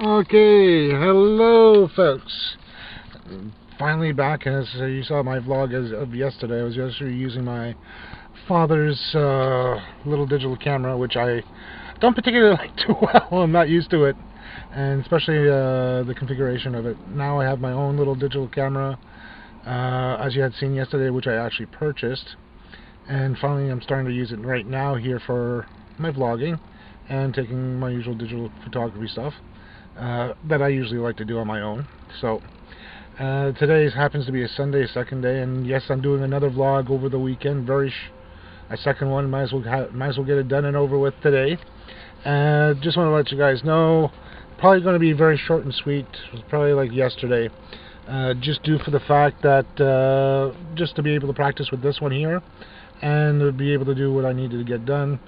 Okay, hello folks. Finally back, as you saw my vlog as of yesterday. I was yesterday using my father's little digital camera, which I don't particularly like too well. I'm not used to it, and especially the configuration of it. Now I have my own little digital camera, as you had seen yesterday, which I actually purchased, and finally I'm starting to use it right now here for my vlogging and taking my usual digital photography stuff that I usually like to do on my own. So today happens to be a Sunday, second day, and yes, I'm doing another vlog over the weekend. A second one. Might as well get it done and over with today. Just want to let you guys know, probably going to be very short and sweet. Probably like yesterday. Just due for the fact that just to be able to practice with this one here, and to be able to do what I needed to get done.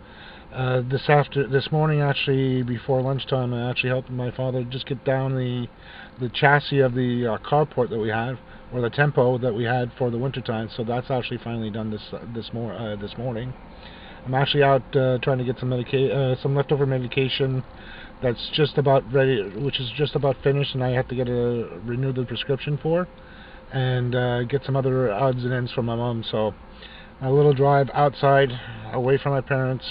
This morning, actually, before lunchtime, I actually helped my father just get down the chassis of the carport that we have, or the tempo that we had for the wintertime. So that's actually finally done this morning. I'm actually out trying to get some leftover medication that's just about ready, which is just about finished, and I have to renew the prescription for, and get some other odds and ends from my mom. So a little drive outside, away from my parents,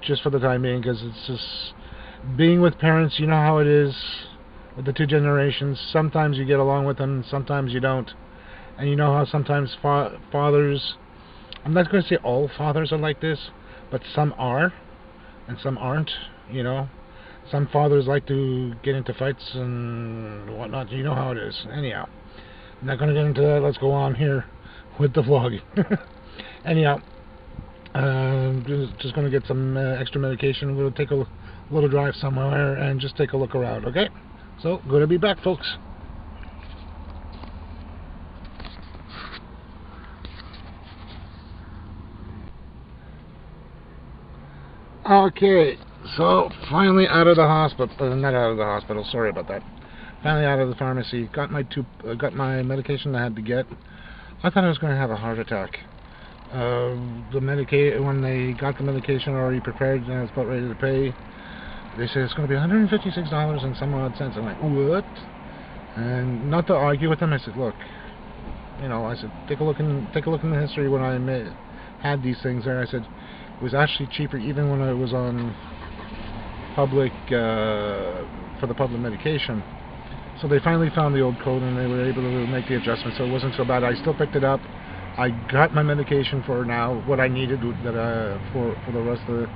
just for the time being, because it's just being with parents. You know how it is with the two generations. Sometimes you get along with them, sometimes you don't. And you know how sometimes fathers, I'm not going to say all fathers are like this, but some are and some aren't. You know, some fathers like to get into fights and whatnot. You know how it is. Anyhow, I'm not going to get into that. Let's go on here with the vlogging. Anyhow, just going to get some extra medication. We'll take a little drive somewhere and just take a look around, okay? So, good to be back, folks. Okay, so finally out of the hospital. Not out of the hospital. Sorry about that. Finally out of the pharmacy. Got my medication I had to get. I thought I was going to have a heart attack. When they got the medication already prepared and I was about ready to pay, they said it's going to be $156 and some odd cents. I'm like, what? And not to argue with them, I said, look, you know, I said, take a look in the history when I had these things there. I said it was actually cheaper even when I was on public for the public medication. So they finally found the old code and they were able to make the adjustment, so it wasn't so bad. I still picked it up. I got my medication for now, what I needed for the rest of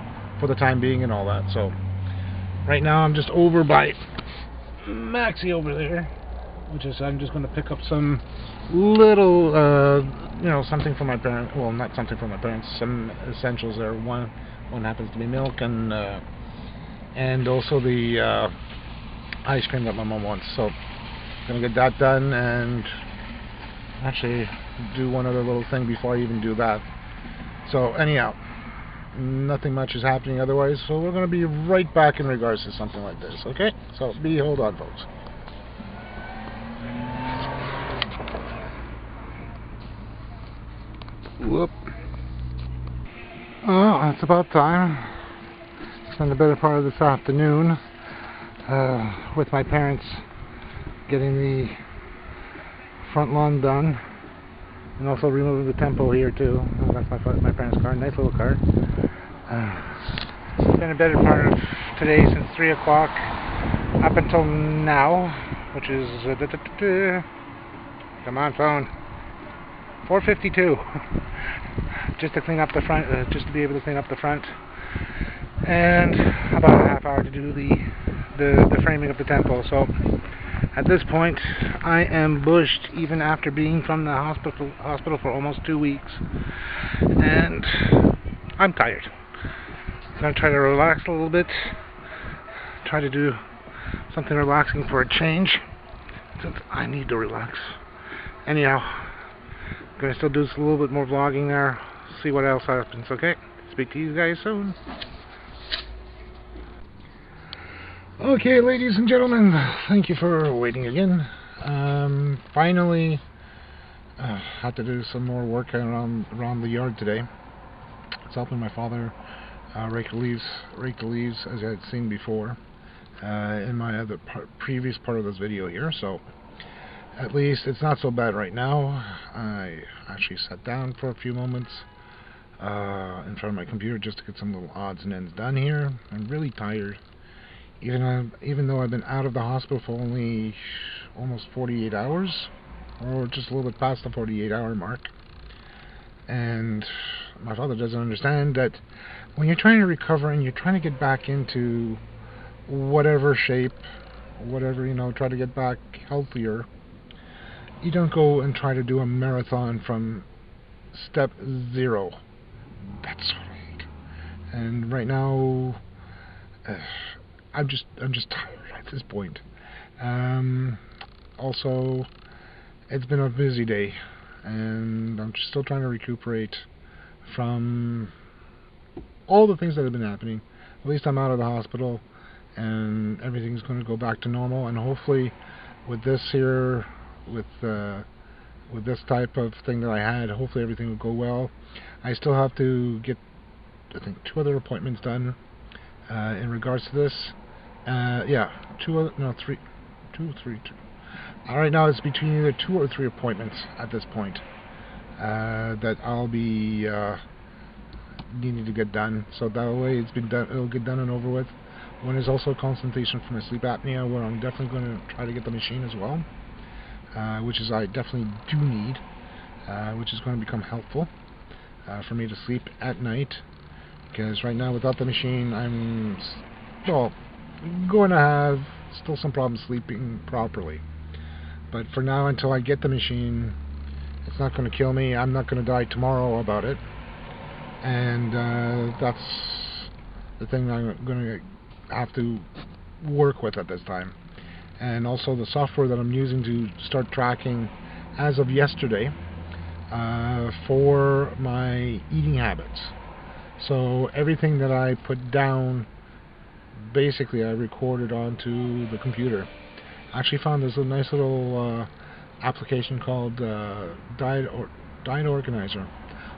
the time being and all that. So right now I'm just over by Maxie over there, which is I'm just going to pick up some little something for my parents. Well, not something for my parents. Some essentials there. One happens to be milk and also the ice cream that my mom wants. So gonna get that done and actually do one other little thing before I even do that. So anyhow, nothing much is happening otherwise, so we're going to be right back in regards to something like this, okay? So hold on, folks. Whoop. Oh, it's about time. Spent the better part of this afternoon with my parents getting the front lawn done, and also removing the tempo here too. That's my parents' car, nice little car. It's been a better part of today, since 3 o'clock up until now, which is come on, phone, 4:52. Just to clean up the front, just to be able to clean up the front, and about a half hour to do the framing of the tempo. So at this point, I am bushed, even after being from the hospital for almost 2 weeks, and I'm tired. I'm going to try to relax a little bit, try to do something relaxing for a change, since I need to relax. Anyhow, I'm going to still do a little bit more vlogging there, see what else happens, okay? Speak to you guys soon. Okay, ladies and gentlemen, thank you for waiting again. Finally, had to do some more work around the yard today. It's helping my father rake the leaves as I had seen before. in my previous part of this video here, so at least it's not so bad right now. I actually sat down for a few moments in front of my computer just to get some little odds and ends done here. I'm really tired, even though I've been out of the hospital for only almost 48 hours, or just a little bit past the 48-hour mark. And my father doesn't understand that when you're trying to recover and you're trying to get back into whatever shape, whatever, try to get back healthier, you don't go and try to do a marathon from step 0. That's what I hate. And right now, I'm just tired at this point. Also, it's been a busy day, and I'm still trying to recuperate from all the things that have been happening. At least I'm out of the hospital, and everything's going to go back to normal. And hopefully, with this here, with this type of thing that I had, hopefully everything will go well. I still have to get, I think, 2 other appointments done in regards to this. Yeah, 2, no, 3, 2, 3, 2. Right now it's between either 2 or 3 appointments at this point that I'll be needing to get done. So that way it's been done. It'll get done and over with. One is also a consultation for my sleep apnea, where I'm definitely going to try to get the machine as well, which is I definitely do need, which is going to become helpful for me to sleep at night. Because right now, without the machine, I'm going to have still some problems sleeping properly. But for now, until I get the machine, it's not going to kill me. I'm not going to die tomorrow about it. And that's the thing I'm going to have to work with at this time. And also the software that I'm using to start tracking as of yesterday for my eating habits. So everything that I put down, basically I recorded onto the computer. I actually found this nice little application called Diet Organizer.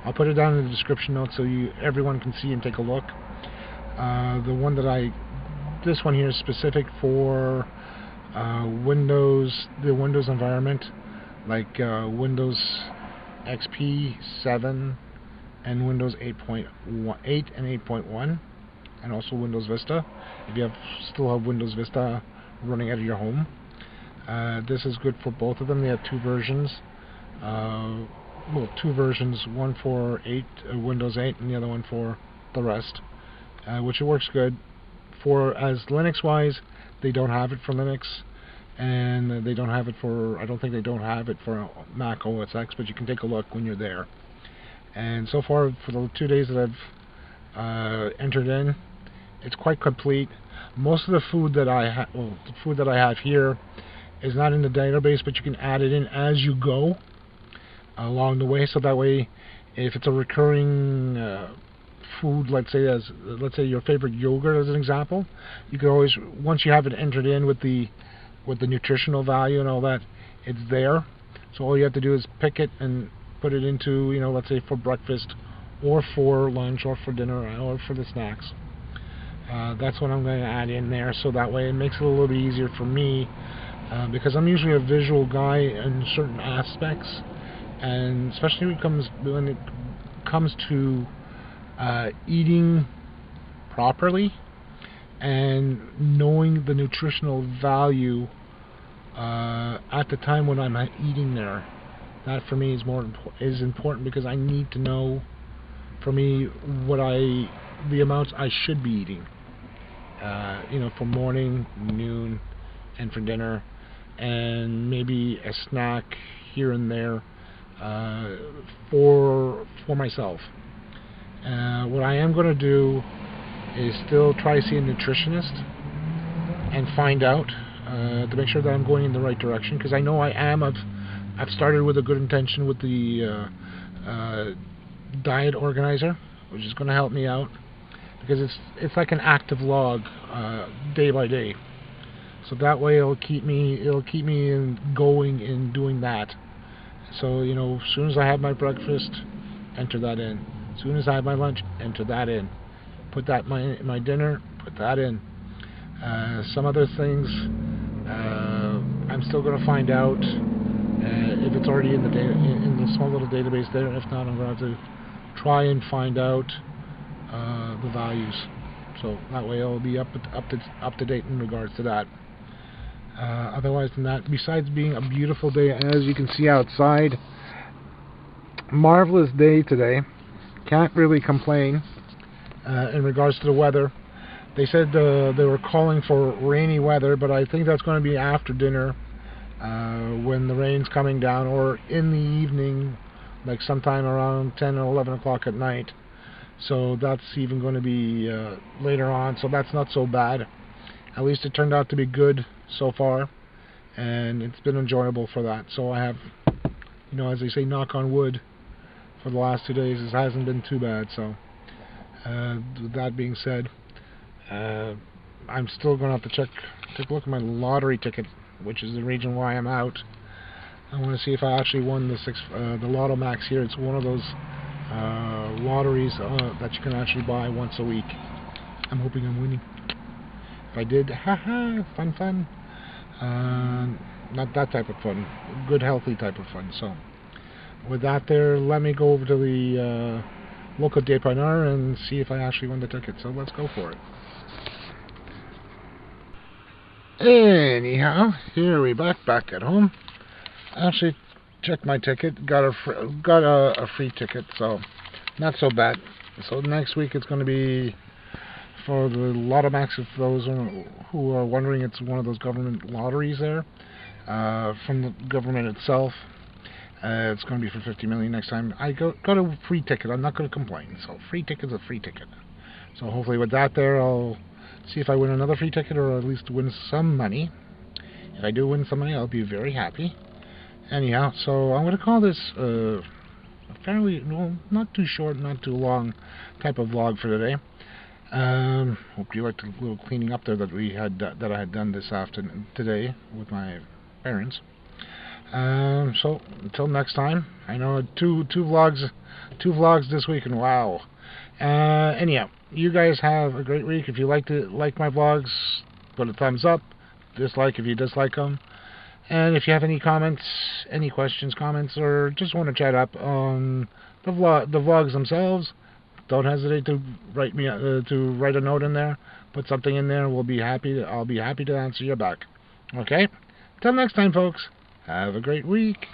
I'll put it down in the description notes so everyone can see and take a look. This one here is specific for the Windows environment, like Windows XP 7 and Windows 8.8 and 8.1, and also Windows Vista. If you still have Windows Vista running out of your home, this is good for both of them. They have 2 versions. 2 versions, one for Windows 8 and the other one for the rest, which works good. As Linux-wise, they don't have it for Linux, and they don't have it for, I don't think they don't have it for Mac OS X, but you can take a look when you're there. And so far, for the 2 days that I've entered in, it's quite complete. Most of the food that I have here is not in the database, but you can add it in as you go along the way. So that way, if it's a recurring food, let's say your favorite yogurt as an example, you can always, once you have it entered in with the nutritional value and all that, it's there. So all you have to do is pick it and put it into, let's say for breakfast or for lunch or for dinner or for the snacks. That's what I'm going to add in there, so that way it makes it a little bit easier for me, because I'm usually a visual guy in certain aspects, and especially when it comes to eating properly and knowing the nutritional value at the time when I'm eating there. That for me is important, because I need to know, for me, the amounts I should be eating. For morning, noon, and for dinner, and maybe a snack here and there for myself. What I am going to do is still try to see a nutritionist and find out to make sure that I'm going in the right direction, because I know I am. I've started with a good intention with the Diet Organizer, which is going to help me out, because it's like an active log day by day. So that way it'll keep me going in doing that. So as soon as I have my breakfast, enter that in. As soon as I have my lunch, enter that in. Put that my dinner, put that in. Some other things I'm still going to find out if it's already in the data in the small little database there. If not, I'm going to have to try and find out the values. So that way I'll be up to date in regards to that. Otherwise than that, besides being a beautiful day, as you can see outside, marvelous day today. Can't really complain in regards to the weather. They said they were calling for rainy weather, but I think that's going to be after dinner when the rain's coming down, or in the evening, like sometime around 10 or 11 o'clock at night. So that's even going to be later on, so that's not so bad. At least it turned out to be good so far, and it's been enjoyable for that. So I have, you know, as they say, knock on wood, for the last 2 days it hasn't been too bad. So with that being said, I'm still going to have to take a look at my lottery ticket, which is the reason why I'm out. I want to see if I actually won the Lotto Max here. It's one of those lotteries that you can actually buy once a week. I'm hoping I'm winning. If I did, haha, fun. Not that type of fun, good healthy type of fun. So with that there, let me go over to the local dépanneur and see if I actually won the ticket. So let's go for it. Anyhow, here we back at home. Actually checked my ticket, got a free ticket, so not so bad. So next week it's going to be for the Lotto Max. If those who are wondering, it's one of those government lotteries there from the government itself. It's going to be for 50 million next time. I got a free ticket. I'm not going to complain. So free ticket's a free ticket. So hopefully with that there, I'll see if I win another free ticket, or at least win some money. If I do win some money, I'll be very happy. Anyhow, so I'm going to call this a fairly, well, not too short, not too long type of vlog for today. Hope you liked the little cleaning up there that I had done this afternoon today with my parents. So until next time, I know two vlogs this week, and wow. Anyhow, you guys have a great week. If you like my vlogs, put a thumbs up. Dislike if you dislike them. And if you have any comments, any questions, comments, or just want to chat up on the vlogs themselves, don't hesitate to write me to write a note in there. Put something in there. I'll be happy to answer you back. Okay. Till next time, folks. Have a great week.